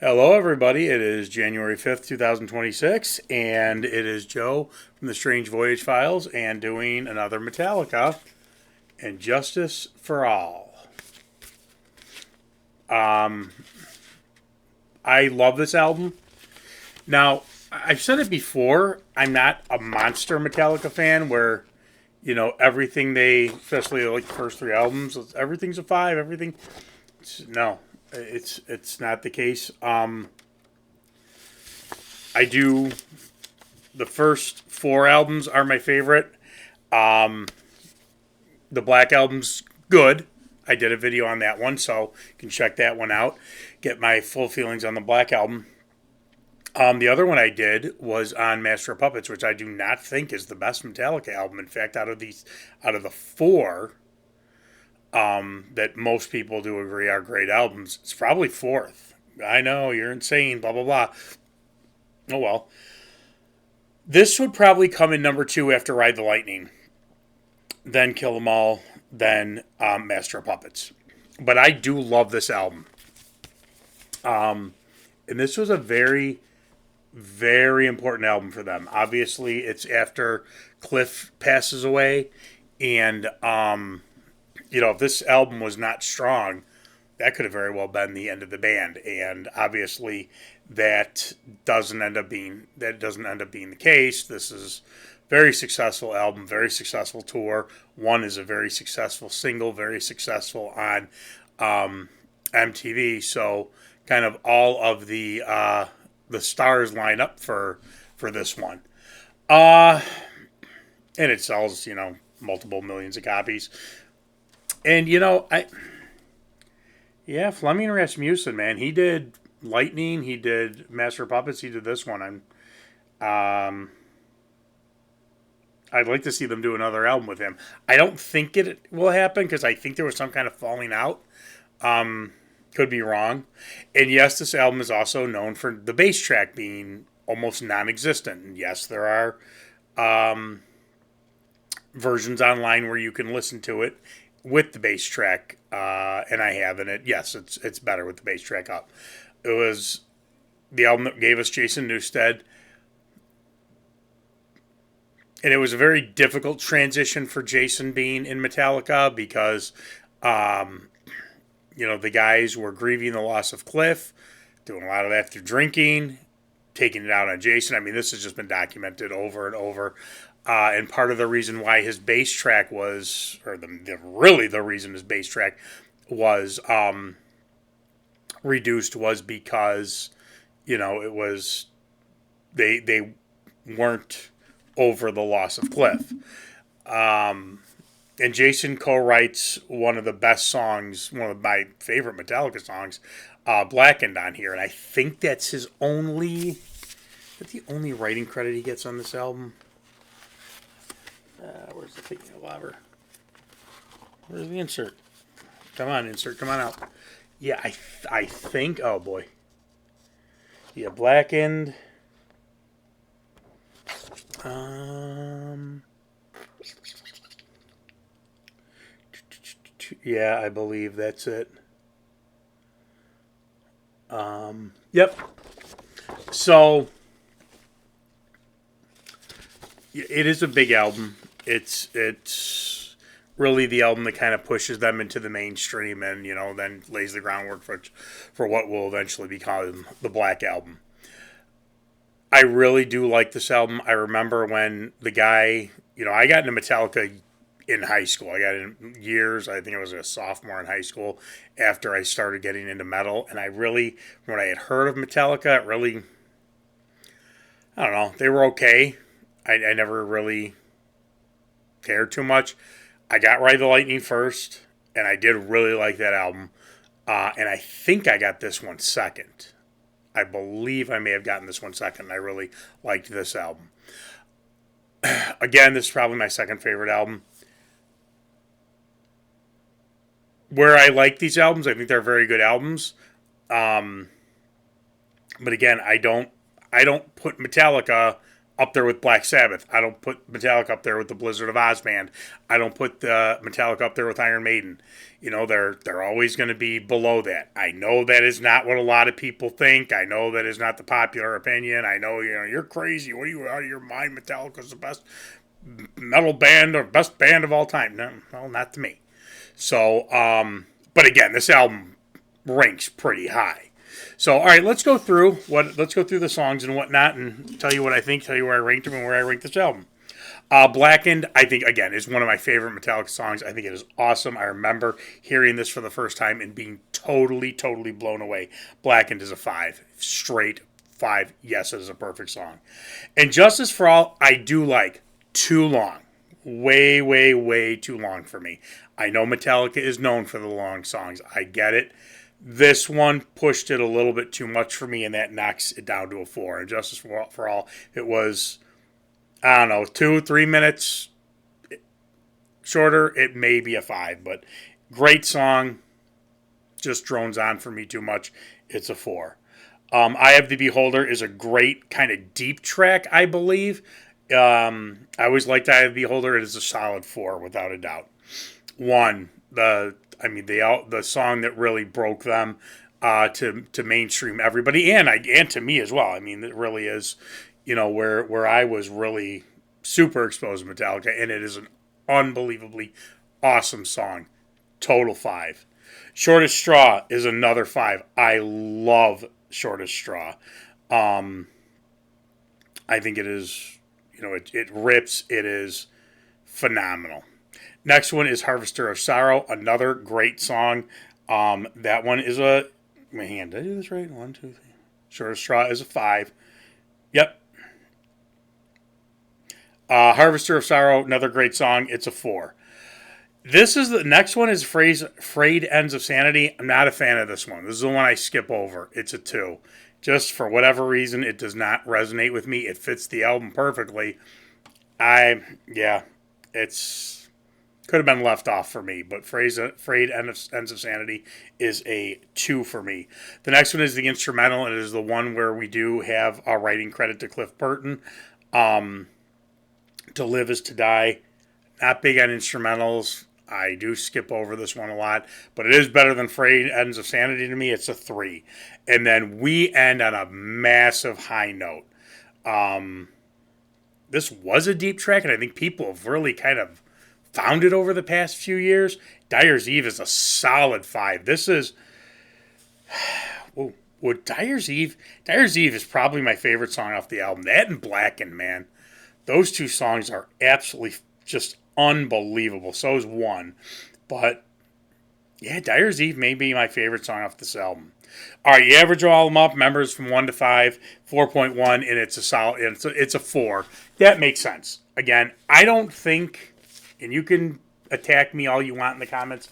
Hello, everybody. It is January 5th, 2026, and it is Joe from the Strange Voyage Files and doing another Metallica and Justice for All. I love this album. Now, I've said it before, I'm not a monster Metallica fan where, everything especially like the first three albums, everything's a five, no, it's not the case. I do the first four albums are my favorite. Um, the Black Album's good. I did a video on that one, so you can check that one out. Get my full feelings on the Black Album. The other one I did was on Master of Puppets, which I do not think is the best Metallica album. In fact, out of the four that most people do agree are great albums, it's probably fourth. I know you're insane, blah blah blah. Oh well. This would probably come in number two after Ride the Lightning, then Kill 'Em All, then Master of Puppets. But I do love this album. And this was a very, very important album for them. Obviously, it's after Cliff passes away. And, if this album was not strong, that could have very well been the end of the band. And obviously, that doesn't end up being the case. This is very successful album, very successful tour. One is a very successful single, very successful on MTV. So kind of all of the stars line up for this one. Uh and it sells, multiple millions of copies. And Fleming Rasmussen, man, he did Lightning, he did Master of Puppets, he did this one. I'd like to see them do another album with him. I don't think it will happen because I think there was some kind of falling out. Could be wrong. And yes, this album is also known for the bass track being almost non-existent. And yes, there are versions online where you can listen to it with the bass track, and I have in it. Yes, it's better with the bass track up. It was the album that gave us Jason Newsted, and it was a very difficult transition for Jason being in Metallica because, the guys were grieving the loss of Cliff, doing a lot of that through drinking, taking it out on Jason. I mean, this has just been documented over and over. And part of the reason why his bass track was, or the reason his bass track was reduced was because, it was they weren't over the loss of Cliff. And Jason co-writes one of the best songs, one of my favorite Metallica songs, Blackened on here. And I think that's the only writing credit he gets on this album. Where's the thing, lobber? Where's the insert? Come on, insert, come on out. Yeah, I think, oh boy. Yeah, Blackened. Yeah, I believe that's it. Yep. So it is a big album. It's really the album that kind of pushes them into the mainstream, and then lays the groundwork for what will eventually become the Black Album. I really do like this album. I remember when the guy, I got into Metallica in high school. I got in years. I think I was a sophomore in high school after I started getting into metal. And when I had heard of Metallica, I don't know, they were okay. I never really cared too much. I got Ride the Lightning first, and I did really like that album. And I think I got this one second. I believe I may have gotten this one second. I really liked this album. Again, this is probably my second favorite album. Where I like these albums, I think they're very good albums. But again, I don't put Metallica up there with Black Sabbath. I don't put Metallica up there with the Blizzard of Oz band. I don't put Metallica up there with Iron Maiden. You know, they're always going to be below that. I know that is not what a lot of people think. I know that is not the popular opinion. I know, you're crazy. What are you, out of your mind? Metallica's the best metal band or best band of all time. No, well, not to me. So, but again, this album ranks pretty high. So, all right, let's go through the songs and whatnot, and tell you what I think, tell you where I ranked them and where I ranked this album. Blackened, I think, again, is one of my favorite Metallica songs. I think it is awesome. I remember hearing this for the first time and being totally, totally blown away. Blackened is a 5. Straight 5. Yes, it is a perfect song. And Justice for All, I do like. Too long. Way, way, way too long for me. I know Metallica is known for the long songs. I get it. This one pushed it a little bit too much for me, and that knocks it down to a 4. And Justice for All, it was, I don't know, 2-3 minutes shorter. It may be a 5, but great song. Just drones on for me too much. It's a 4. Eye of the Beholder is a great kind of deep track, I believe. I always liked Eye of the Beholder. It is a solid 4, without a doubt. 1, the song that really broke them to mainstream everybody and to me as well. I mean, it really is, where I was really super exposed to Metallica, and it is an unbelievably awesome song. Total 5. Shortest Straw is another 5. I love Shortest Straw. I think it is. It rips. It is phenomenal. Next one is Harvester of Sorrow, another great song. That one is a... Hang on, did I do this right? 1, 2, 3. Shortest Straw is a 5. Yep. Harvester of Sorrow, another great song. It's a 4. The next one is Frayed Ends of Sanity. I'm not a fan of this one. This is the one I skip over. It's a 2. Just for whatever reason, it does not resonate with me. It fits the album perfectly. It's could have been left off for me, but Frayed Ends of Sanity is a 2 for me. The next one is the instrumental, and it is the one where we do have a writing credit to Cliff Burton. To Live is to Die. Not big on instrumentals. I do skip over this one a lot, but it is better than Frayed Ends of Sanity to me. It's a 3. And then we end on a massive high note. This was a deep track, and I think people have really kind of found it over the past few years. Dyer's Eve is a solid 5. This is... Dyer's Eve is probably my favorite song off the album. That and Blackened, man. Those two songs are absolutely just unbelievable. So is 1. But, yeah, Dyer's Eve may be my favorite song off this album. All right, you average all of them up, members from 1 to 5, 4.1, and it's a solid, it's a 4. That makes sense. Again, I don't think, and you can attack me all you want in the comments,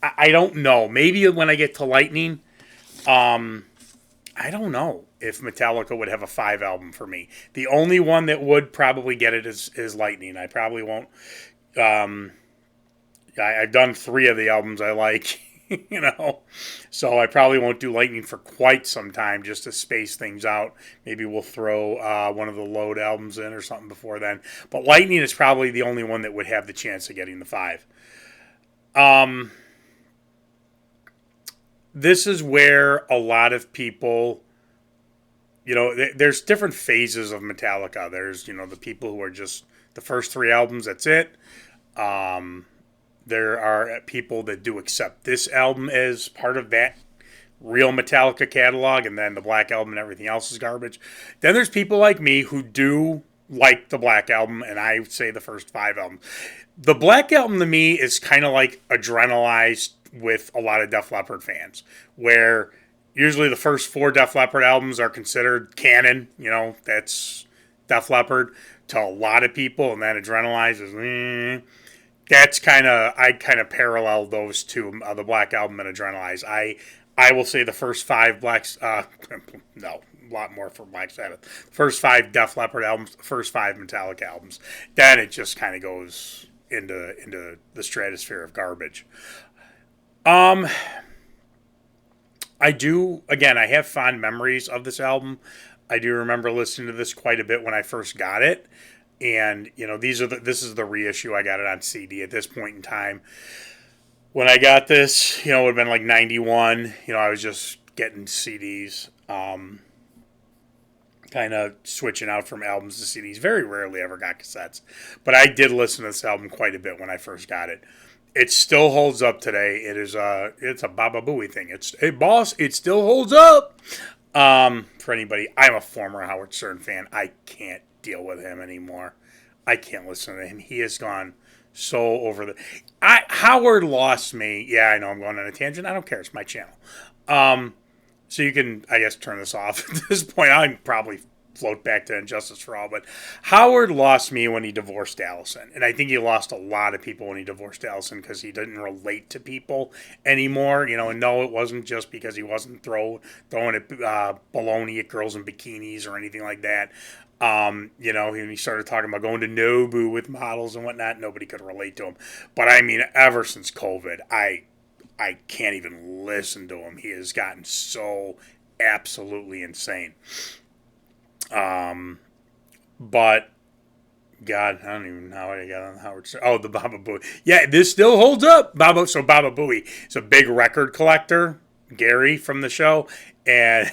I don't know. Maybe when I get to Lightning, I don't know if Metallica would have a 5 album for me. The only one that would probably get it is Lightning. I probably won't. I've done 3 of the albums I like, so I probably won't do Lightning for quite some time just to space things out. Maybe we'll throw one of the Load albums in or something before then. But Lightning is probably the only one that would have the chance of getting the 5. This is where a lot of people, there's different phases of Metallica. There's, the people who are just the first 3 albums, that's it. There are people that do accept this album as part of that real Metallica catalog, and then the Black Album and everything else is garbage. Then there's people like me who do like the Black Album, and I would say the first 5 albums. The Black Album to me is kind of like Adrenalized with a lot of Def Leppard fans, where usually the first 4 Def Leppard albums are considered canon. That's Def Leppard to a lot of people, and then Adrenalized is that's I kind of parallel those two, the Black Album and Adrenalize. I will say the first 5 no, a lot more for Black Sabbath. First 5 Def Leppard albums, first 5 Metallica albums. Then it just kind of goes into the stratosphere of garbage. I have fond memories of this album. I do remember listening to this quite a bit when I first got it. And, this is the reissue. I got it on CD at this point in time. When I got this, it would have been like 91. I was just getting CDs. Kind of switching out from albums to CDs. Very rarely ever got cassettes. But I did listen to this album quite a bit when I first got it. It still holds up today. It's a Baba Booey thing. Hey boss, it still holds up. For anybody, I'm a former Howard Stern fan. I can't deal with him anymore. I can't listen to him. He has gone so over the. Howard lost me. Yeah, I know I'm going on a tangent. I don't care. It's my channel. So you can, I guess, turn this off at this point. I'd probably float back to Injustice for All. But Howard lost me when he divorced Allison. And I think he lost a lot of people when he divorced Allison because he didn't relate to people anymore. And no, it wasn't just because he wasn't throwing baloney at girls in bikinis or anything like that. When he started talking about going to Nobu with models and whatnot, nobody could relate to him. But I mean, ever since COVID, I can't even listen to him. He has gotten so absolutely insane. But God, I don't even know how I got on Howard Stern. Oh, the Baba Booey. Yeah, this still holds up. Baba Booey is a big record collector, Gary from the show, and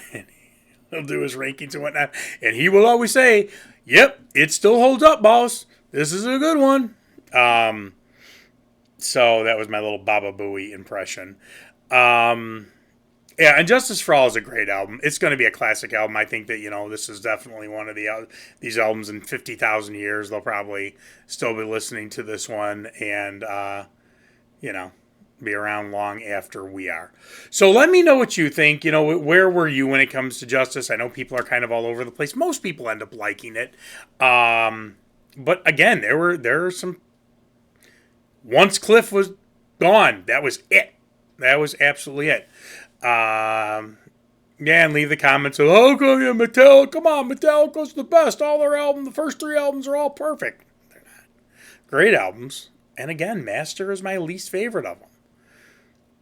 he'll do his rankings and whatnot, and he will always say, "Yep, it still holds up, boss. This is a good one." So that was my little Baba Booey impression. Yeah, and Justice for All is a great album. It's going to be a classic album. I think that, this is definitely one of these albums in 50,000 years. They'll probably still be listening to this one and, be around long after we are. So let me know what you think. Where were you when it comes to Justice? I know people are kind of all over the place. Most people end up liking it. But again, there are some. Once Cliff was gone, that was it. That was absolutely it. Yeah, and leave the comments of, oh, Metallica, come on, Metallica's the best. All their albums, the first 3 albums are all perfect. They're not. Great albums. And again, Master is my least favorite of them.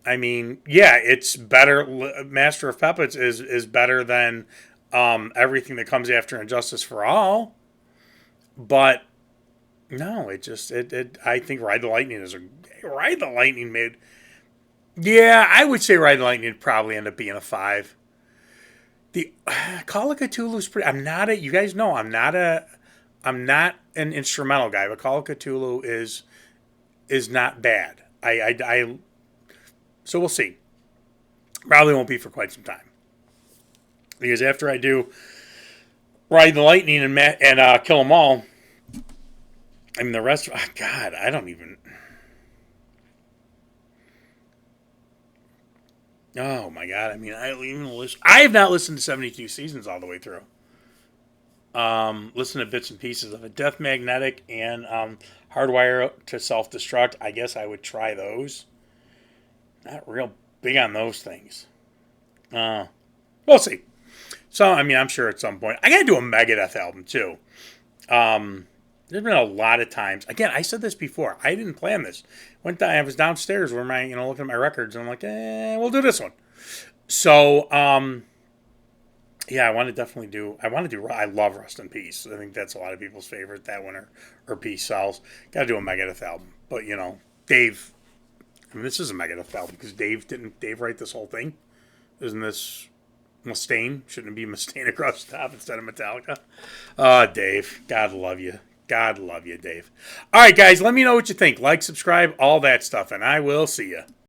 I mean, yeah, it's better. Master of Puppets is better than everything that comes after Injustice for All. But no, I think Ride the Lightning Ride the Lightning made. Yeah, I would say Ride the Lightning would probably end up being a 5. The Call of Cthulhu's pretty. You guys know I'm not an instrumental guy, but Call of Cthulhu is not bad. So we'll see. Probably won't be for quite some time. Because after I do Ride the Lightning and Kill 'Em All, I mean the rest. God, I don't even. Oh my God! I mean, I have not listened to 72 Seasons all the way through. Listen to bits and pieces of it. Death Magnetic and Hardwire to Self-Destruct. I guess I would try those. Not real big on those things. We'll see. So, I mean, I'm sure at some point. I got to do a Megadeth album, too. There's been a lot of times. Again, I said this before. I didn't plan this. I was downstairs where looking at my records, and I'm like, we'll do this one. So, yeah, I want to do. I love Rust in Peace. I think that's a lot of people's favorite. That one or Peace Sells. Got to do a Megadeth album. But Dave. I mean, this is a Megadeth album because didn't Dave write this whole thing? Isn't this Mustaine? Shouldn't it be Mustaine across the top instead of Metallica? Dave, God love you. God love you, Dave. All right, guys, let me know what you think. Like, subscribe, all that stuff, and I will see you.